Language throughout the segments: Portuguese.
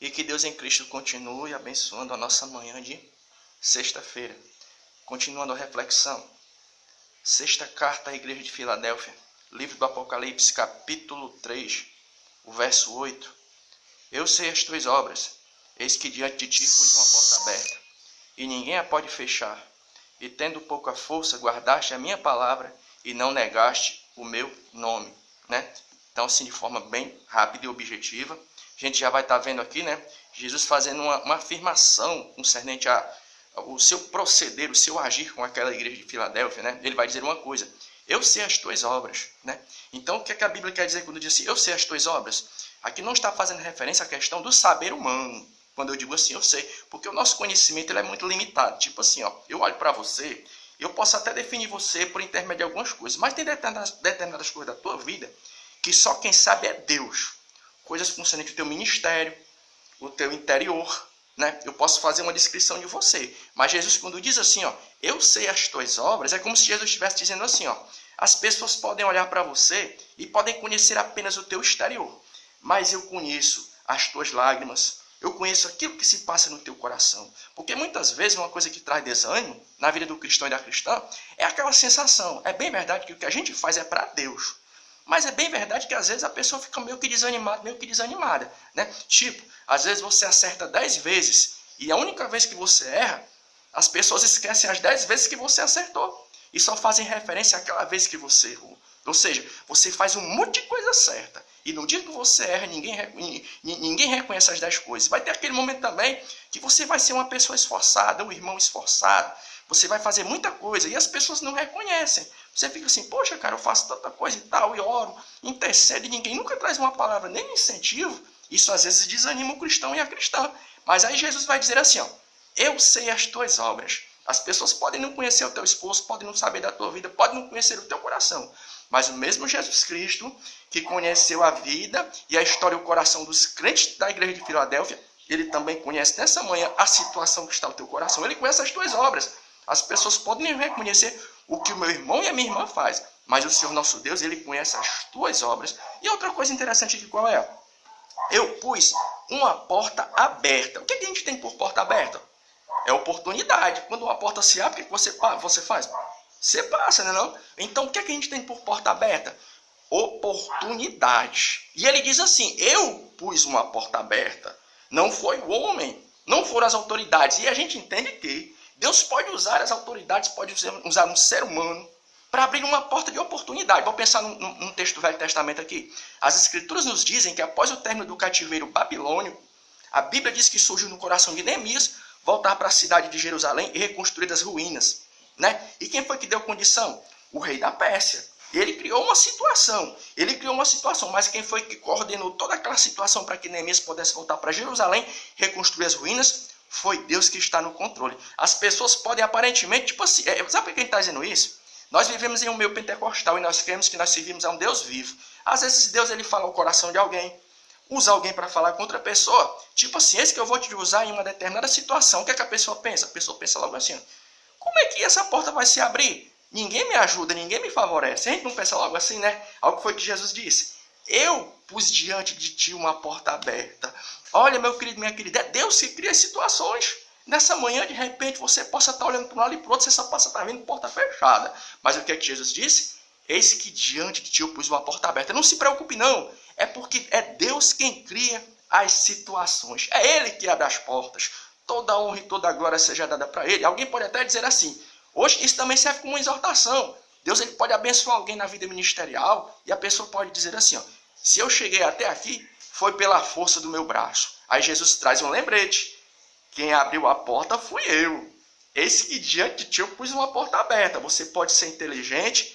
E que Deus em Cristo continue abençoando a nossa manhã de sexta-feira. Continuando a reflexão. Sexta carta à igreja de Filadélfia. Livro do Apocalipse, capítulo 3, o verso 8. Eu sei as tuas obras. Eis que diante de ti pus uma porta aberta, e ninguém a pode fechar. E tendo pouca força, guardaste a minha palavra, e não negaste o meu nome. Então, assim, de forma bem rápida e objetiva, a gente já vai estar vendo aqui, Jesus fazendo uma afirmação concernente ao seu proceder, o seu agir com aquela igreja de Filadélfia, Ele vai dizer uma coisa: eu sei as tuas obras, Então, o que é que a Bíblia quer dizer quando diz assim, eu sei as tuas obras? Aqui não está fazendo referência à questão do saber humano, quando eu digo assim, eu sei, porque o nosso conhecimento ele é muito limitado. Tipo assim, eu olho para você, eu posso até definir você por intermédio de algumas coisas, mas tem determinadas coisas da tua vida que só quem sabe é Deus. Coisas concernentes ao teu ministério, o teu interior, Eu posso fazer uma descrição de você, mas Jesus quando diz assim, eu sei as tuas obras, é como se Jesus estivesse dizendo assim, as pessoas podem olhar para você e podem conhecer apenas o teu exterior, mas eu conheço as tuas lágrimas, eu conheço aquilo que se passa no teu coração. Porque muitas vezes uma coisa que traz desânimo na vida do cristão e da cristã é aquela sensação. É bem verdade que o que a gente faz é para Deus. Mas é bem verdade que às vezes a pessoa fica meio que desanimada, Tipo, às vezes você acerta 10 vezes e a única vez que você erra, as pessoas esquecem as 10 vezes que você acertou. E só fazem referência àquela vez que você errou. Ou seja, você faz um monte de coisa certa. E no dia que você erra, ninguém reconhece as 10 coisas. Vai ter aquele momento também que você vai ser uma pessoa esforçada, um irmão esforçado. Você vai fazer muita coisa e as pessoas não reconhecem. Você fica assim, poxa, cara, eu faço tanta coisa e tal, e oro, intercede, e ninguém nunca traz uma palavra, nem um incentivo. Isso às vezes desanima o cristão e a cristã. Mas aí Jesus vai dizer assim, eu sei as tuas obras. As pessoas podem não conhecer o teu esforço, podem não saber da tua vida, podem não conhecer o teu coração. Mas o mesmo Jesus Cristo, que conheceu a vida e a história e o coração dos crentes da igreja de Filadélfia, ele também conhece nessa manhã a situação que está no teu coração. Ele conhece as tuas obras. As pessoas podem reconhecer o que o meu irmão e a minha irmã faz, mas o Senhor nosso Deus, ele conhece as tuas obras. E outra coisa interessante aqui, qual é? Eu pus uma porta aberta. O que a gente tem por porta aberta? É oportunidade. Quando uma porta se abre, o que você faz? Você passa, não? Então, o que a gente tem por porta aberta? Oportunidade. E ele diz assim, eu pus uma porta aberta. Não foi o homem, não foram as autoridades. E a gente entende que Deus pode usar as autoridades, pode usar um ser humano para abrir uma porta de oportunidade. Vou pensar num texto do Velho Testamento aqui. As Escrituras nos dizem que após o término do cativeiro babilônio, a Bíblia diz que surgiu no coração de Neemias voltar para a cidade de Jerusalém e reconstruir as ruínas. E quem foi que deu condição? O rei da Pérsia. Ele criou uma situação, mas quem foi que coordenou toda aquela situação para que Neemias pudesse voltar para Jerusalém, reconstruir as ruínas? Foi Deus que está no controle. As pessoas podem aparentemente, tipo assim, sabe por que a gente está dizendo isso? Nós vivemos em um meio pentecostal e nós cremos que nós servimos a um Deus vivo. Às vezes Deus ele fala ao coração de alguém, usa alguém para falar com outra pessoa. Tipo assim, esse que eu vou te usar em uma determinada situação. O que é que a pessoa pensa? A pessoa pensa logo assim, como é que essa porta vai se abrir? Ninguém me ajuda, ninguém me favorece. A gente não pensa logo assim, Algo foi que Jesus disse. Eu pus diante de ti uma porta aberta. Olha, meu querido, minha querida, é Deus que cria situações. Nessa manhã, de repente, você possa estar olhando para um lado e para o outro, você só possa estar vendo porta fechada. Mas o que é que Jesus disse? Eis que diante de ti eu pus uma porta aberta. Não se preocupe, não. É porque é Deus quem cria as situações. É Ele que abre as portas. Toda a honra e toda a glória seja dada para Ele. Alguém pode até dizer assim, hoje isso também serve como uma exortação. Deus ele pode abençoar alguém na vida ministerial e a pessoa pode dizer assim, se eu cheguei até aqui, foi pela força do meu braço. Aí Jesus traz um lembrete. Quem abriu a porta fui eu. Eis que diante de ti eu pus uma porta aberta. Você pode ser inteligenta,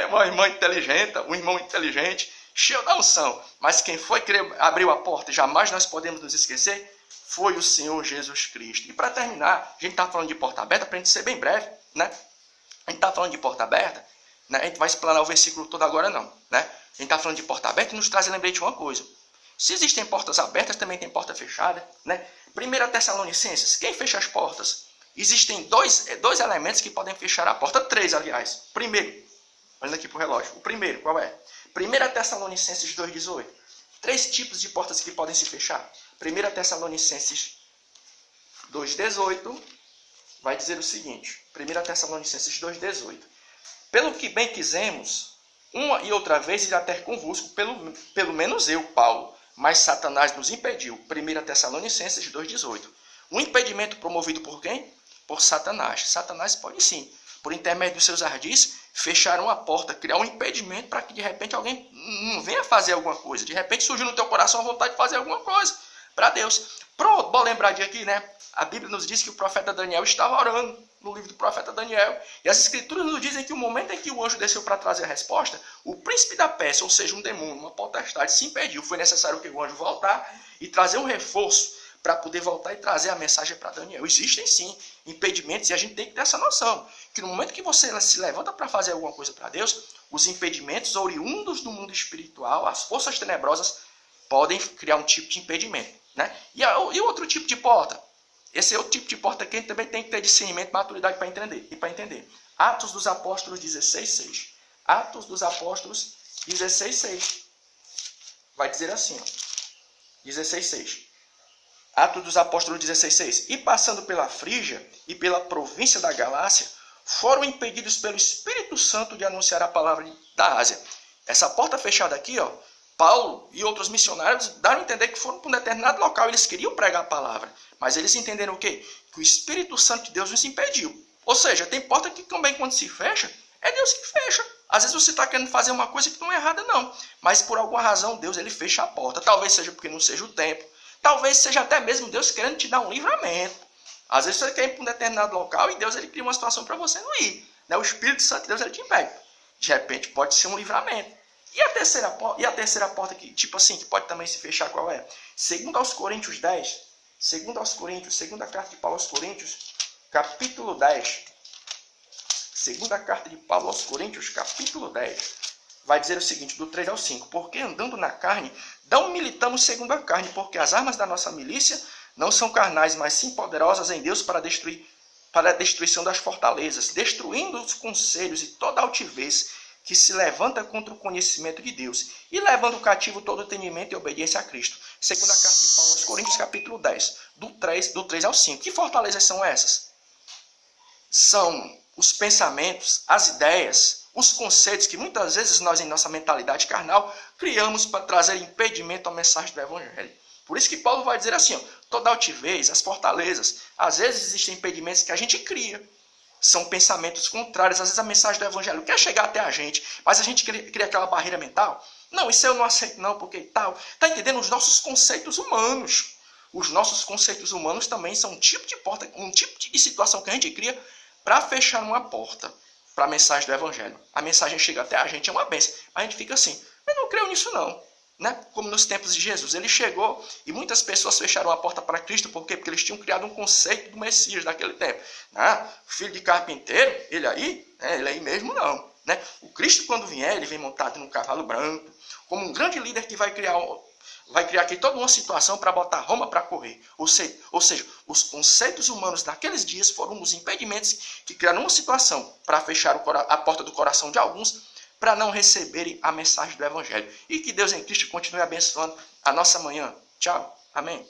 uma irmã inteligente, um irmão inteligente, cheio da unção. Mas quem foi que abriu a porta, e jamais nós podemos nos esquecer, foi o Senhor Jesus Cristo. E para terminar, a gente está falando de porta aberta, para a gente ser bem breve, A gente está falando de porta aberta, a gente vai explanar o versículo todo agora não, A gente está falando de porta aberta e nos traz lembrete de uma coisa. Se existem portas abertas, também tem porta fechada, 1 Tessalonicenses, quem fecha as portas? Existem dois elementos que podem fechar a porta, 3, aliás. Primeiro, olhando aqui para o relógio, o primeiro, qual é? 1 Tessalonicenses 2,18. 3 tipos de portas que podem se fechar. 1 Tessalonicenses 2,18 vai dizer o seguinte. 1 Tessalonicenses 2,18. Pelo que bem quisemos, uma e outra vez ir até convosco, pelo menos eu, Paulo, mas Satanás nos impediu. 1 Tessalonicenses 2,18. Um impedimento promovido por quem? Por Satanás. Satanás pode sim, por intermédio dos seus ardis, fechar uma porta, criar um impedimento para que de repente alguém não venha fazer alguma coisa. De repente surgiu no teu coração a vontade de fazer alguma coisa para Deus. Pronto, bom lembrar de aqui, né? A Bíblia nos diz que o profeta Daniel estava orando no livro do profeta Daniel. E as escrituras nos dizem que o momento em que o anjo desceu para trazer a resposta, o príncipe da Pérsia, ou seja, um demônio, uma potestade, se impediu. Foi necessário que o anjo voltar e trazer um reforço para poder voltar e trazer a mensagem para Daniel. Existem sim impedimentos e a gente tem que ter essa noção. Que no momento que você se levanta para fazer alguma coisa para Deus, os impedimentos oriundos do mundo espiritual, as forças tenebrosas, podem criar um tipo de impedimento. Né? E outro tipo de porta? Esse é outro tipo de porta que a gente também tem que ter discernimento e maturidade para entender. Atos dos Apóstolos 16,6. Atos dos Apóstolos 16,6. Vai dizer assim, ó. 16,6. Atos dos Apóstolos 16,6. E passando pela Frígia e pela província da Galácia, foram impedidos pelo Espírito Santo de anunciar a palavra da Ásia. Essa porta fechada aqui, ó, Paulo e outros missionários deram a entender que foram para um determinado local. Eles queriam pregar a palavra, mas eles entenderam o quê? Que o Espírito Santo de Deus nos impediu. Ou seja, tem porta que também quando se fecha, é Deus que fecha. Às vezes você está querendo fazer uma coisa que não é errada, não. Mas por alguma razão, Deus ele fecha a porta. Talvez seja porque não seja o tempo. Talvez seja até mesmo Deus querendo te dar um livramento. Às vezes você quer ir para um determinado local e Deus ele cria uma situação para você não ir. Né? O Espírito Santo de Deus ele te impede. De repente pode ser um livramento. E a terceira porta que, tipo assim, que pode também se fechar, qual é? Segundo aos Coríntios 10, segunda carta de Paulo aos Coríntios, capítulo 10. Segunda carta de Paulo aos Coríntios, capítulo 10. Vai dizer o seguinte, do 3 ao 5. Porque andando na carne, não militamos segundo a carne, porque as armas da nossa milícia não são carnais, mas sim poderosas em Deus para a destruição das fortalezas, destruindo os conselhos e toda altivez que se levanta contra o conhecimento de Deus, e levando cativo todo entendimento e obediência a Cristo. Segunda carta de Paulo aos Coríntios, capítulo 10, do 3 ao 5. Que fortalezas são essas? São os pensamentos, as ideias, os conceitos que muitas vezes nós, em nossa mentalidade carnal, criamos para trazer impedimento à mensagem do Evangelho. Por isso que Paulo vai dizer assim, ó, toda altivez, as fortalezas. Às vezes existem impedimentos que a gente cria. São pensamentos contrários. Às vezes a mensagem do Evangelho quer chegar até a gente, mas a gente cria aquela barreira mental. Não, isso eu não aceito não, porque tal. Está entendendo? Os nossos conceitos humanos. Os nossos conceitos humanos também são um tipo de porta, um tipo de situação que a gente cria para fechar uma porta para a mensagem do Evangelho. A mensagem chega até a gente, é uma bênção. Mas a gente fica assim, eu não creio nisso não. Né? Como nos tempos de Jesus, ele chegou e muitas pessoas fecharam a porta para Cristo. Por quê? Porque eles tinham criado um conceito do Messias daquele tempo. Ah, filho de carpinteiro, ele aí mesmo não. Né? O Cristo, quando vier, ele vem montado num cavalo branco, como um grande líder que vai criar aqui toda uma situação para botar Roma para correr. Ou seja, os conceitos humanos daqueles dias foram os impedimentos que criaram uma situação para fechar a porta do coração de alguns, para não receberem a mensagem do Evangelho. E que Deus em Cristo continue abençoando a nossa manhã. Tchau. Amém.